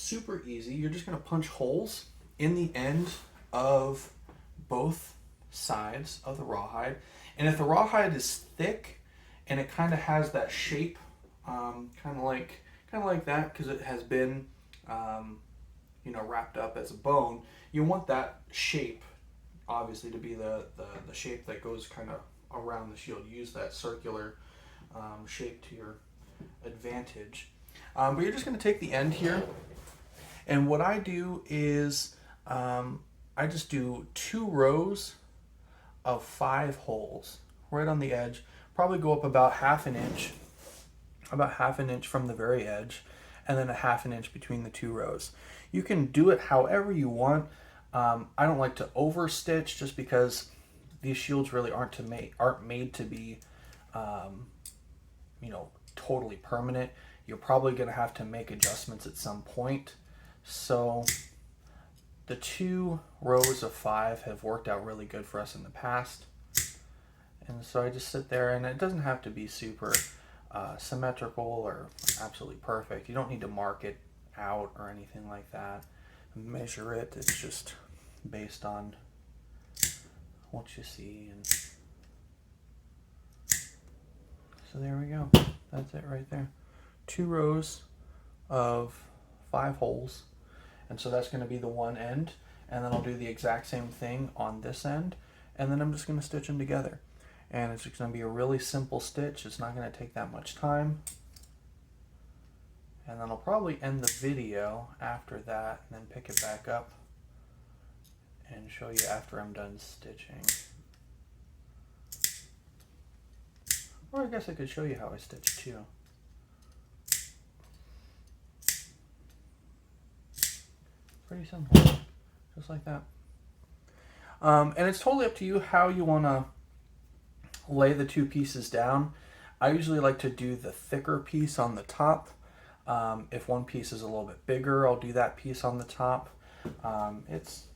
super easy. You're just going to punch holes in the end of both sides of the rawhide. And if the rawhide is thick and it kind of has that shape, kind of like that, because it has been wrapped up as a bone, you want that shape obviously to be the shape that goes kind of around the shield. Use that circular shape to your advantage. But you're just going to take the end here, and what I do is I just do 2 rows of 5 holes right on the edge. Probably go up about half an inch from the very edge, and then a half an inch between the 2 rows. You can do it however you want. I don't like to over stitch, just because these shields really aren't made to be totally permanent. You're probably going to have to make adjustments at some point. So the 2 rows of 5 have worked out really good for us in the past. And so I just sit there, and it doesn't have to be super symmetrical or absolutely perfect. You don't need to mark it out or anything like that. Measure it. It's just based on what you see. And so there we go. That's it right there. 2 rows of 5 holes. And so that's going to be the one end. And then I'll do the exact same thing on this end. And then I'm just going to stitch them together. And it's just going to be a really simple stitch. It's not going to take that much time. And then I'll probably end the video after that and then pick it back up and show you after I'm done stitching. Or I guess I could show you how I stitch too. Pretty simple, just like that. And it's totally up to you how you want to lay the 2 pieces down. I usually like to do the thicker piece on the top. If one piece is a little bit bigger, I'll do that piece on the top. It's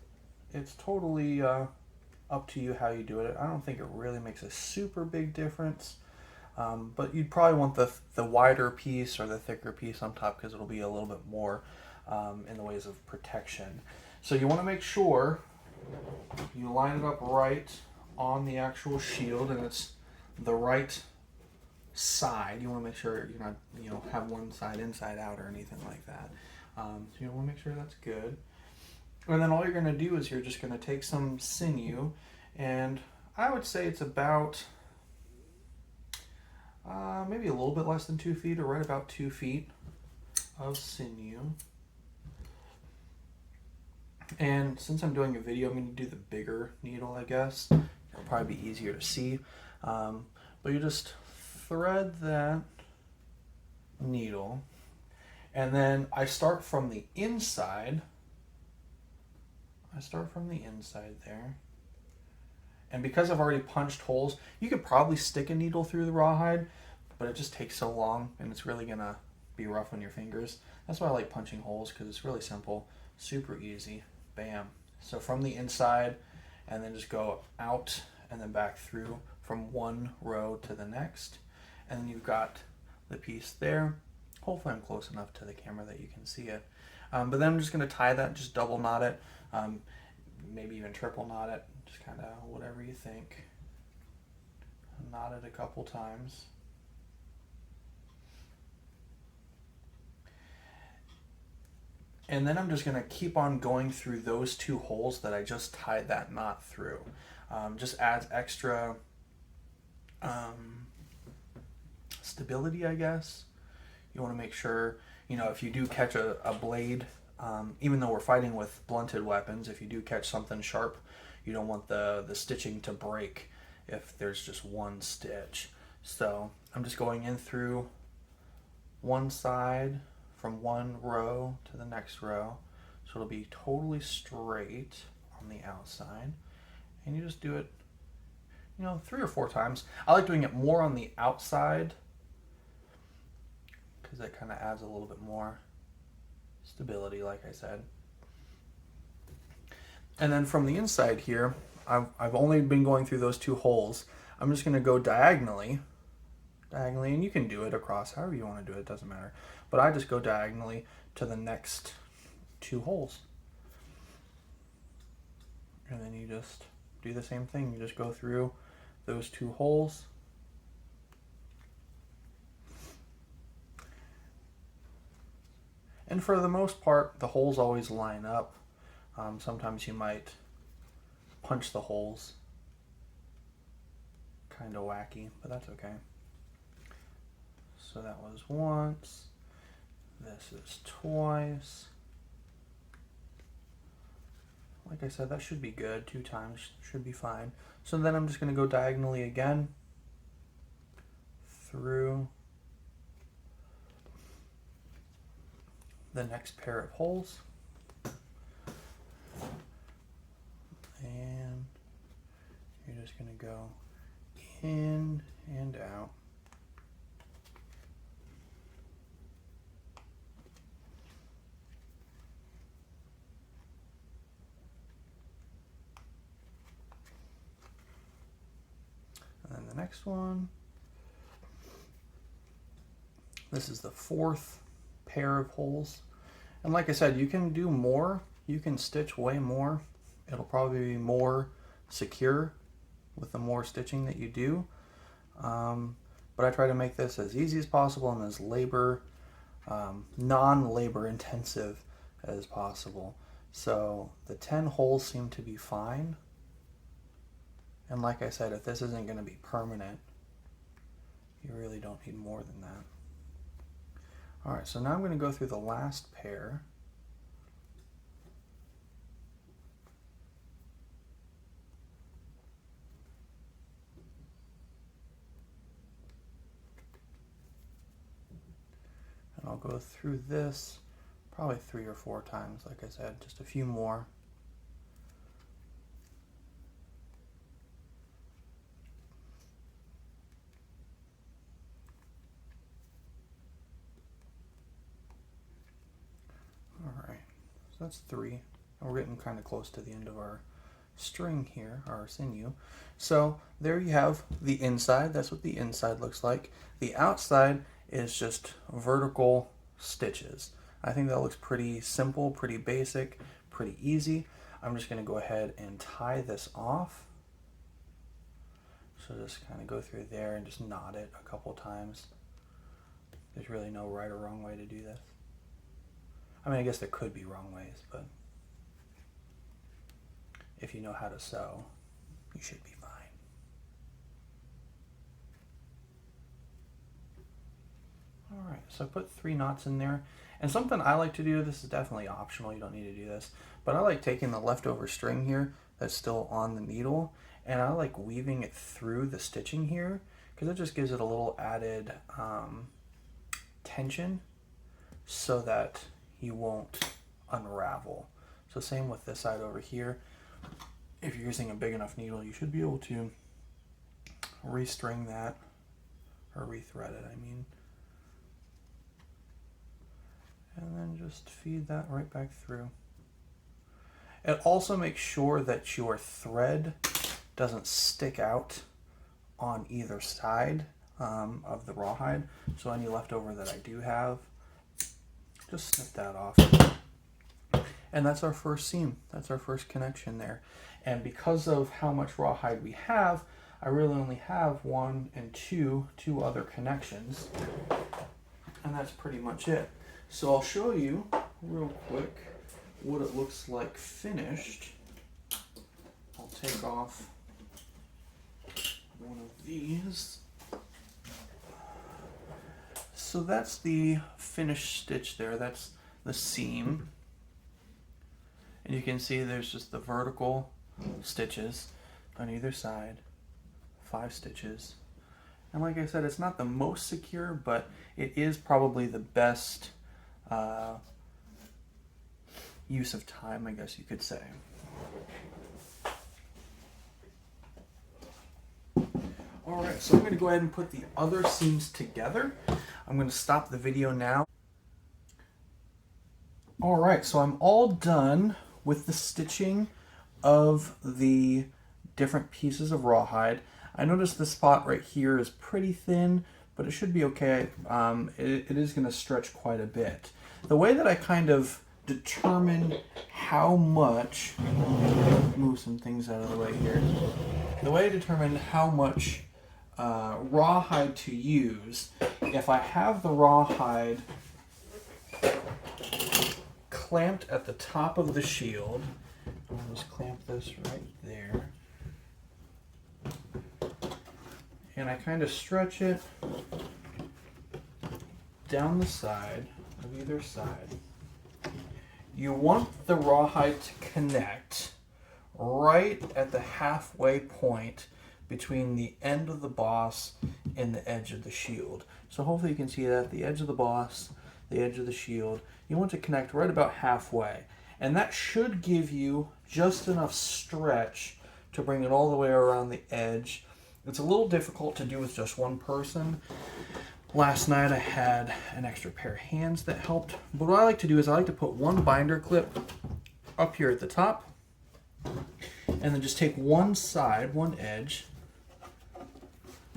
totally up to you how you do it. I don't think it really makes a super big difference. But you'd probably want the wider piece or the thicker piece on top, because it'll be a little bit more in the ways of protection. So you want to make sure you line it up right on the actual shield, and it's the right side. You want to make sure you're not, have one side inside out or anything like that. So you want to make sure that's good. And then all you're going to do is you're just going to take some sinew, and I would say it's about maybe a little bit less than 2 feet, or right about 2 feet of sinew. And since I'm doing a video, I'm going to do the bigger needle, I guess. It'll probably be easier to see. But you just thread that needle, and then I start from the inside. There. And because I've already punched holes, you could probably stick a needle through the rawhide, but it just takes so long, and it's really going to be rough on your fingers. That's why I like punching holes, because it's really simple, super easy. Bam. So from the inside, and then just go out and then back through from one row to the next. And then you've got the piece there. Hopefully I'm close enough to the camera that you can see it. But then I'm just going to tie that, just double knot it, maybe even triple knot it, just kind of whatever you think. Knot it a couple times. And then I'm just going to keep on going through those 2 holes that I just tied that knot through. Just adds extra stability, I guess. You want to make sure, if you do catch a blade, even though we're fighting with blunted weapons, if you do catch something sharp, you don't want the stitching to break if there's just one stitch. So I'm just going in through one side from one row to the next row, so it'll be totally straight on the outside. And you just do it, 3 or 4 times. I like doing it more on the outside, because that kind of adds a little bit more stability, like I said. And then from the inside here, I've only been going through those 2 holes. I'm just going to go diagonally, and you can do it across however you want to do it, doesn't matter. But I just go diagonally to the next 2 holes. And then you just do the same thing. You just go through those 2 holes. And for the most part, the holes always line up. Sometimes you might punch the holes. Kind of wacky, but that's okay. So that was once. This is twice. Like I said, that should be good. 2 times should be fine. So then I'm just going to go diagonally again through the next pair of holes. And you're just going to go in and out. And then the next one. This is the 4th pair of holes. And like I said, you can do more. You can stitch way more. It'll probably be more secure with the more stitching that you do. But I try to make this as easy as possible and as non-labor intensive as possible. So the 10 holes seem to be fine. And like I said, if this isn't going to be permanent, you really don't need more than that. Alright, so now I'm going to go through the last pair. And I'll go through this probably 3 or 4 times, like I said, just a few more. Alright, so that's 3. And we're getting kind of close to the end of our string here, our sinew. So there you have the inside. That's what the inside looks like. The outside is just vertical stitches. I think that looks pretty simple, pretty basic, pretty easy. I'm just going to go ahead and tie this off. So just kind of go through there and just knot it a couple times. There's really no right or wrong way to do this. I mean, I guess there could be wrong ways, but if you know how to sew, you should be fine. Alright, so I put 3 knots in there. And something I like to do, this is definitely optional, you don't need to do this, but I like taking the leftover string here that's still on the needle, and I like weaving it through the stitching here, because it just gives it a little added tension so that you won't unravel. So same with this side over here. If you're using a big enough needle, you should be able to restring that, or rethread it, I mean. And then just feed that right back through. It also makes sure that your thread doesn't stick out on either side of the rawhide. So any leftover that I do have, just snip that off. And that's our first seam. That's our first connection there. And because of how much rawhide we have, I really only have 1 and 2 other connections. And that's pretty much it. So I'll show you real quick what it looks like finished. I'll take off one of these. So that's the finished stitch there. That's the seam. And you can see there's just the vertical stitches on either side. 5 stitches. And like I said, it's not the most secure, but it is probably the best use of time, I guess you could say. Alright, so I'm going to go ahead and put the other seams together. I'm going to stop the video now. Alright, so I'm all done with the stitching of the different pieces of rawhide. I noticed the spot right here is pretty thin, but it should be okay. It is going to stretch quite a bit. The way that I kind of determine how much, move some things out of the way here. The way to determine how much rawhide to use, if I have the rawhide clamped at the top of the shield, I'll just clamp this right there, and I kind of stretch it down the side of either side. You want the rawhide to connect right at the halfway point between the end of the boss and the edge of the shield. So hopefully you can see that, the edge of the boss, the edge of the shield. You want to connect right about halfway. And that should give you just enough stretch to bring it all the way around the edge. It's a little difficult to do with just one person. Last night I had an extra pair of hands that helped. But what I like to do is I like to put one binder clip up here at the top, and then just take one side, one edge,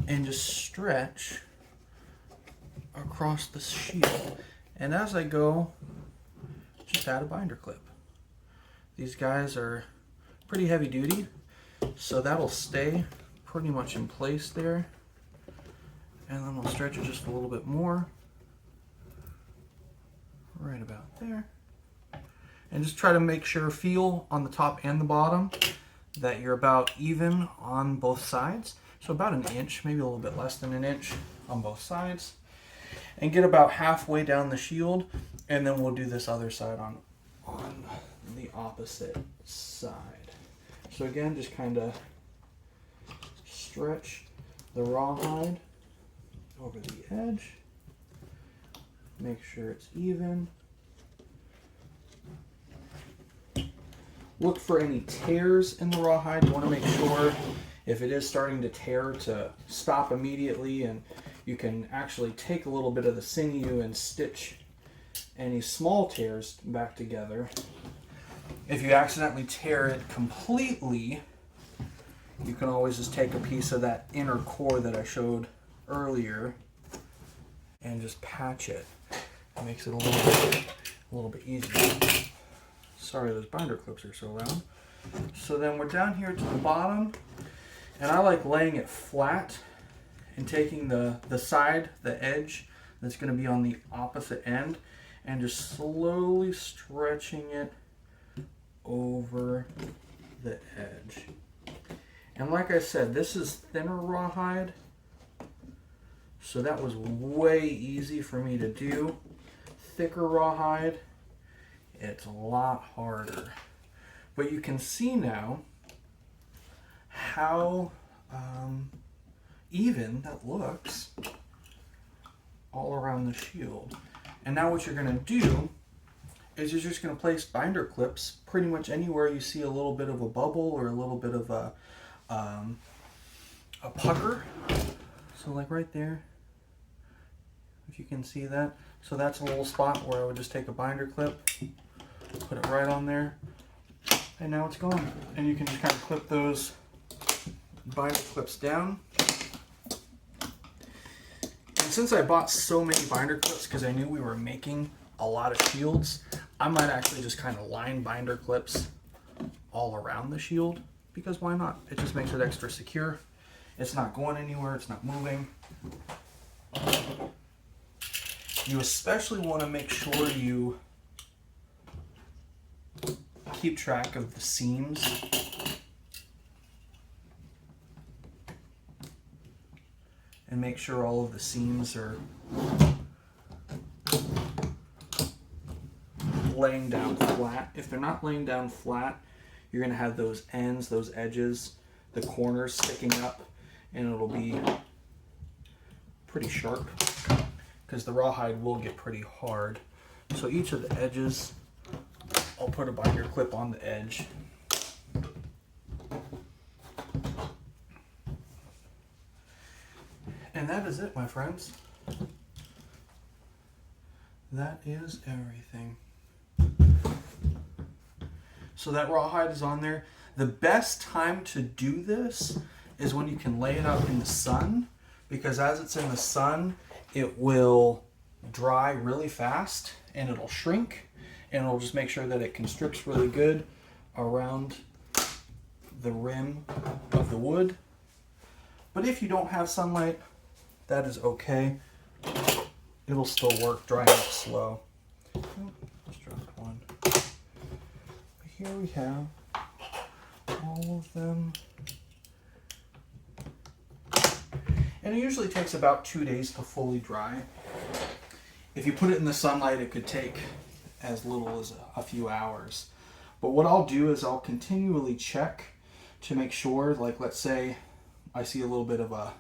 and just stretch across the shield. And as I go, just add a binder clip. These guys are pretty heavy duty, so that'll stay pretty much in place there. And then we'll stretch it just a little bit more, right about there. And just try to make sure, feel on the top and the bottom that you're about even on both sides. So about an inch, maybe a little bit less than an inch on both sides. And get about halfway down the shield, and then we'll do this other side on the opposite side. So again, just kind of stretch the rawhide over the edge, make sure it's even. Look for any tears in the rawhide. You want to make sure if it is starting to tear to stop immediately, and you can actually take a little bit of the sinew and stitch any small tears back together. If you accidentally tear it completely, you can always just take a piece of that inner core that I showed earlier and just patch it. It makes it a little bit easier. Sorry, those binder clips are so loud. So then we're down here to the bottom, and I like laying it flat and taking the side, the edge that's going to be on the opposite end, and just slowly stretching it over the edge. And like I said, this is thinner rawhide, so that was way easy for me to do. Thicker rawhide, it's a lot harder. But you can see now how even that looks all around the shield. And now what you're going to do is you're just going to place binder clips pretty much anywhere you see a little bit of a bubble or a little bit of a pucker. So like right there, if you can see that. So that's a little spot where I would just take a binder clip, put it right on there, and now it's gone. And you can just kind of clip those binder clips down. And since I bought so many binder clips because I knew we were making a lot of shields, I might actually just kind of line binder clips all around the shield, because why not? It just makes it extra secure. It's not going anywhere, it's not moving. You especially want to make sure you keep track of the seams. And make sure all of the seams are laying down flat. If they're not laying down flat, you're going to have those ends, those edges, the corners sticking up, and it'll be pretty sharp because the rawhide will get pretty hard. So each of the edges, I'll put a binder clip on the edge. And that is it, my friends. That is everything. So that rawhide is on there. The best time to do this is when you can lay it out in the sun, because as it's in the sun, it will dry really fast and it'll shrink, and it'll just make sure that it constricts really good around the rim of the wood. But if you don't have sunlight, that is okay. It'll still work, drying up slow. Oh, just dropped one. But here we have all of them. And it usually takes about 2 days to fully dry. If you put it in the sunlight, it could take as little as a few hours. But what I'll do is I'll continually check to make sure, like let's say I see a little bit of a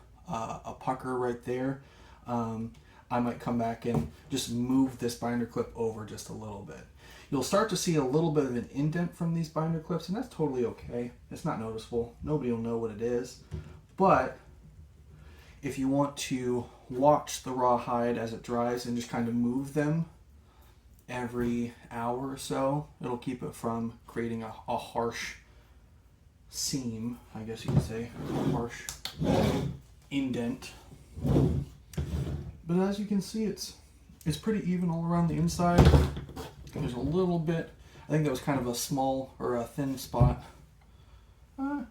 pucker right there. I might come back and just move this binder clip over just a little bit. You'll start to see a little bit of an indent from these binder clips, and that's totally okay. It's not noticeable. Nobody will know what it is. But if you want to watch the rawhide as it dries and just kind of move them every hour or so, it'll keep it from creating a harsh seam, I guess you could say, a harsh indent. But as you can see, it's pretty even all around the inside. There's a little bit, I think that was kind of a small or a thin spot. I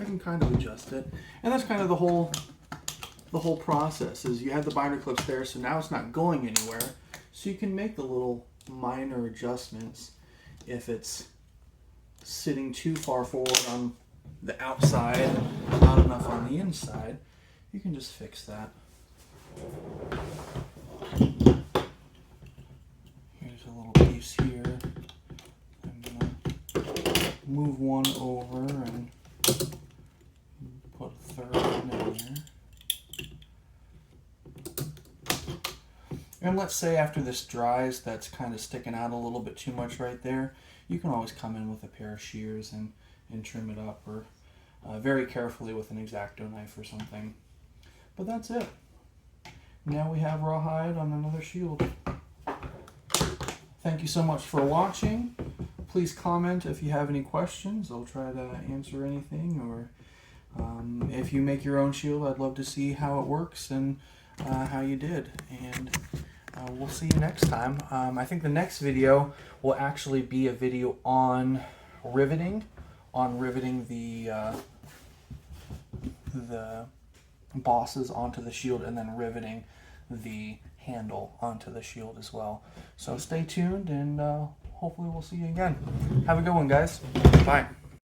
can kind of adjust it. And that's kind of the whole process, is you have the binder clips there, so now it's not going anywhere. So you can make the little minor adjustments. If it's sitting too far forward on the outside, not enough on the inside, you can just fix that. Here's a little piece here. I'm gonna move one over and put a third one in there. And let's say after this dries, that's kind of sticking out a little bit too much right there. You can always come in with a pair of shears and trim it up, or very carefully with an X-Acto knife or something. But that's it. Now we have rawhide on another shield. Thank you so much for watching. Please comment if you have any questions. I'll try to answer anything. Or if you make your own shield, I'd love to see how it works and how you did. And we'll see you next time. I think the next video will actually be a video on riveting the bosses onto the shield, and then riveting the handle onto the shield as well. So stay tuned, and hopefully we'll see you again. Have a good one, guys. Bye.